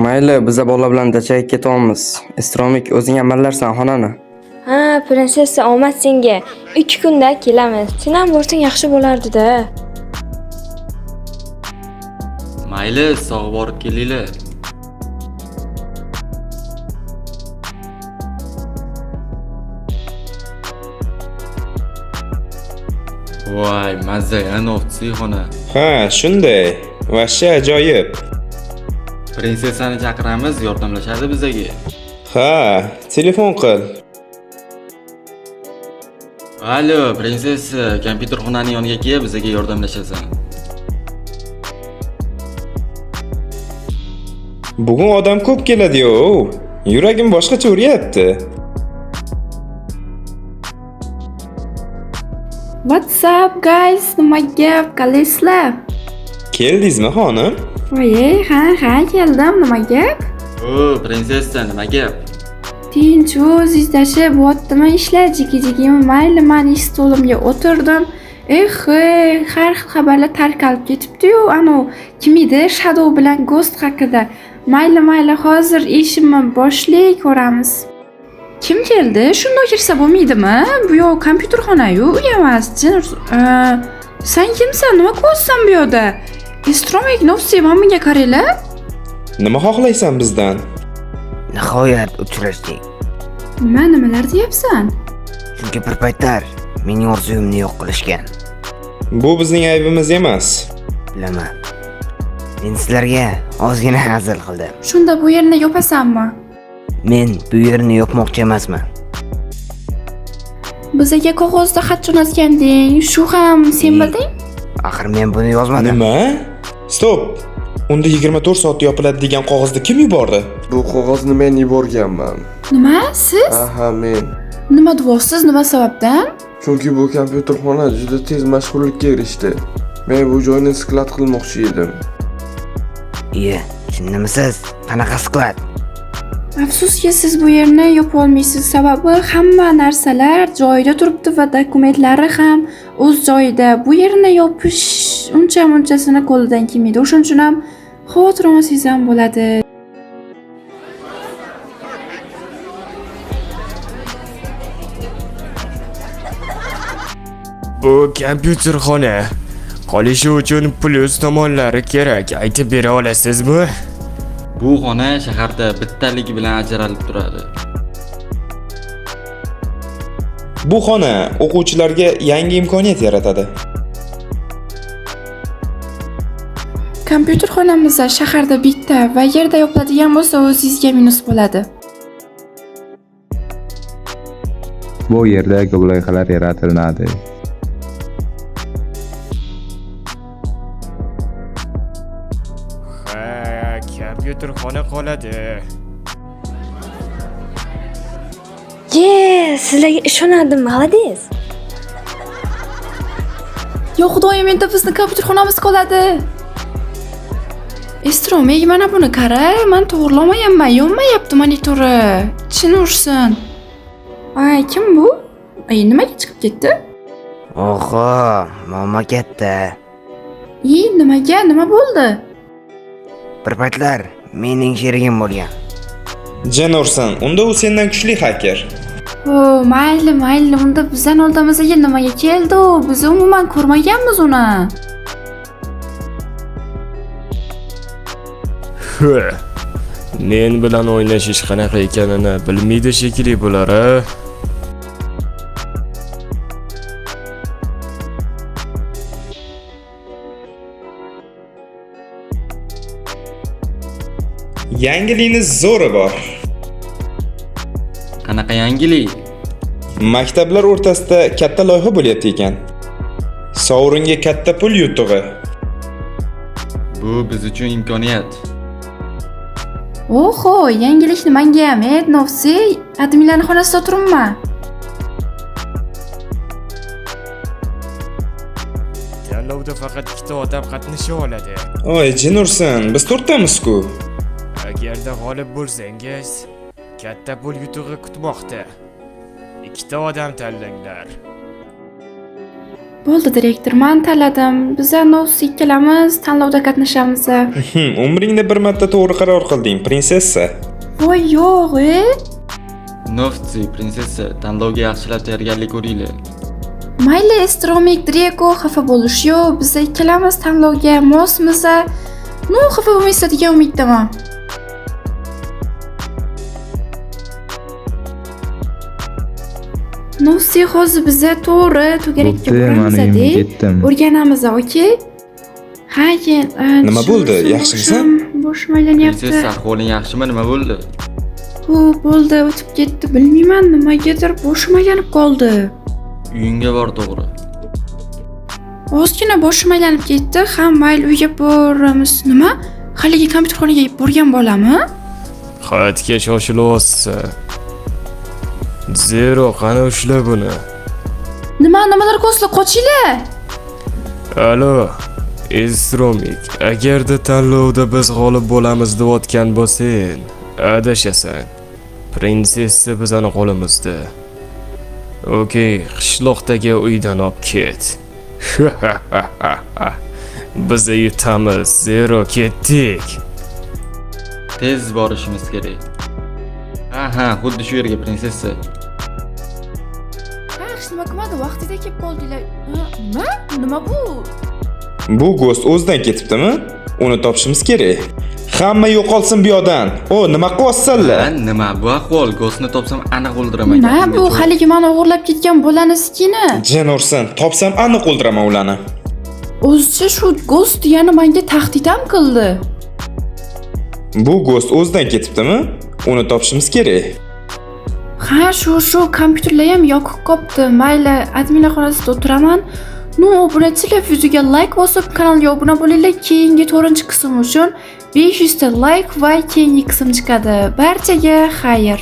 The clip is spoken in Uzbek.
Mayli, biza bola bilan dachaga ketamiz. Istromik, o'zing amallarsan xonani. Ha, prinsessa, omad senga. 2 kunda kelamiz. Sen ham borsang yaxshi bo'lardi-da. Mayli, sog' borib kelinglar. Voy, mazza ofisiy xona. Ha, shunday. Vashsha ajoyib. Prinsessani chaqiramiz, yordamlashadi bizaga. Ha, telefon qil. Allo, prinsessa, kompyuter xonaning yoniga kelib bizaga yordamlashasan. Bugun odam ko'p keladi-yu. Yuragim boshqacha uryapti. What's up guys? Nima gap? Qalaysizlar? Keldingizmi, xonim? Voy, ha, keldim. Nima gap? O, prinsessa, nima gap? Tinch o'zingizdashi bo'tdimi ishlar jiki-jikimi? Mayli, men ish stolimga o'tirdim. Har xil xabarlar tarqalib ketibdi-yu, kim edi? Shadow bilan Ghost haqida. Mayli, hozir ishimni boshlay ko'ramiz. Kim keldi? Shunday kirsa bo'lmaydimi? Bu yoq kompyuter xona-yu, u emas. Sen kimsan? Nima ko'rsan bu yerda? Istromik, nofsi, menga qaranglar. Nima xohlaysan bizdan? Nihoyat uchrashdik. Nimalar deyapsan? Chunki bir paytlar mening orzuyimni yo'q qilishgan. Bu bizning aybimiz emas. Bilaman. Men sizlarga ozgina hazil qildim. Shunda bu yerni yopasanmi? Men bu yerni yopmoqchi emasman. Bizaga qog'ozda xat jo'natganding, shu ham sen bilding? Axir men buni yozmadim. Nima? Stop. Unda 24 soat yopiladi degan qog'ozni kim yubordi? Bu qog'ozni men yuborganman. Nima? Siz? Aha, men. Nima deyapsiz? Nima sababdan? Chunki bu kompyuterxona juda tez mashhurlikka erishdi. Men bu joyni sklad qilmoqchi edim. Iye, tushundimisiz? Qanaqa sklad? Afsuski siz bu yerni yopa olmaysiz. Sababi hamma narsalar joyida turibdi va dokumentlari ham o'z joyida. Bu yerni yopish uncha-munchasini qo'lidan kelmaydi. O'shaning uchun ham xavotir olmasangiz ham bo'ladi. Bu kompyuterxona qolishi uchun plyus tomonlari kerak. Aytib bera olasizmi? Bu xona shaharda bittaligi bilan ajralib turadi. Bu xona o'quvchilarga yangi imkoniyat yaratadi. Kompyuter xonamiz shaharda bitta va yerda yopiladigan bo'lsa o'zingizga minus bo'ladi. Bu yerda ko'p loyihalar yaratiladi. Kompyuterxona qoladi. Sizlarga ishonadim, malades. Yo xudoyim, endi bizni kompyuterxonamiz qoladi. Istromik, mana buni qara, men to'g'rilamayapman, yonmayapti monitori. Chin ursin. Ay, kim bu? Ay, nimaga chiqib ketdi? Oho, mamlakatda. Nimaga? Nima bo'ldi? Bir paytlar mening sherigim bo'lgan. Jenursan, unda u sendan kuchli hacker. Mayli, unda bizdan oldimizga nimaga keldi? Biz umuman ko'rmaganmiz uni. Men bilan o'ynashish qanaqa ekanini bilmaydi shekilli bular-a. Yangilikni zo'ri bor. Qanaqa yangilik? Maktablar o'rtasida katta loyiha bo'lyapti ekan. Sovringa katta pul yutug'i. Bu biz uchun imkoniyat. Oho, yangilikni menga ham nofsi, adminlarning xonasida turibman. Tanlovda faqat 2 odam qatnasha oladi. Oy, Jenursan, biz 4 tamiz-ku. Agarda g'olib bo'lsangiz, katta pul yutug'i kutmoqda. 2 odam tanlanglar. Bo'ldi direktor, men tanladim. Biz Novsi ikkalamiz tanlovda qatnashamiz. Umringda bir marta to'g'ri qaror qilding, prinsessa. Voy yo'q, Novtsi, prinsessa, tanlovga yaxshilab tayyorgarlik ko'ringlar. Mayli, Stromik, Dreko xafa bo'lish yo'q. Biz ikkalamiz tanlovga mosmiz. No, xafa bo'lmaysiz degan umiddaman. Novsi hozir biza to'g'ri to'garakka Bo'pti, boramiz men uyimga deb ketdim. o'rganamiz, okey? Ha, Nima bo'ldi? Yaxshimisan? Boshim aylanyapti. Prinsessa, ahvoling yaxshimi? Nima bo'ldi? Bo'ldi, o'tib ketdi. Bilmayman, nimagadir boshim aylanib qoldi. Uyingga bor to'g'ri. Ozgina boshim aylanib ketdi. Ha, mayli uyga boramiz. Nima? Haligi kompyuterxonaga borgan bolami? Xatga shoshilyapsiz. Zero qani ushla buni. Nimalar ko'zla qochinglar. Alo, Istromik, agarda tanlovda biz g'olib bo'lamiz deyotgan bo'lsang, adashasan. Prinsessa bizning qo'limizda. Okey, qishloqdagi uydan olib ket. Biz yutamiz, Zero ketdik. Tez borishimiz kerak. Aha, xuddi shu yerga, prinsessa. Yaxshi, nima qilmadi? Vaqtida kelib qoldinglar. Nima bu? Bu Ghost o'zidan ketibdimi? Uni topishimiz kerak. Hamma yo'qolsin bu yoqdan. O, nima qilyapsizlar? Nima bu ahvol? G'ostni topsam aniq o'ldiraman. Nima bu? Haligi meni o'g'irlab ketgan bolani sikini. Jin ursin, topsam aniq o'ldiraman ularni. O'zicha shu Ghost yana menga tahdid ham qildi. Bu Ghost o'zidan ketibdimi? Uni topishimiz kerak. Ha, shu kompyuterlar ham yoqib qopti. Mayli, adminlar xonasida o'tiraman. No, obunachilar videoga like bosib, kanalga obuna bo'linglar. Keyingi 4-qism uchun 500 ta like va keyingi qism chiqadi. Barchaga xayr.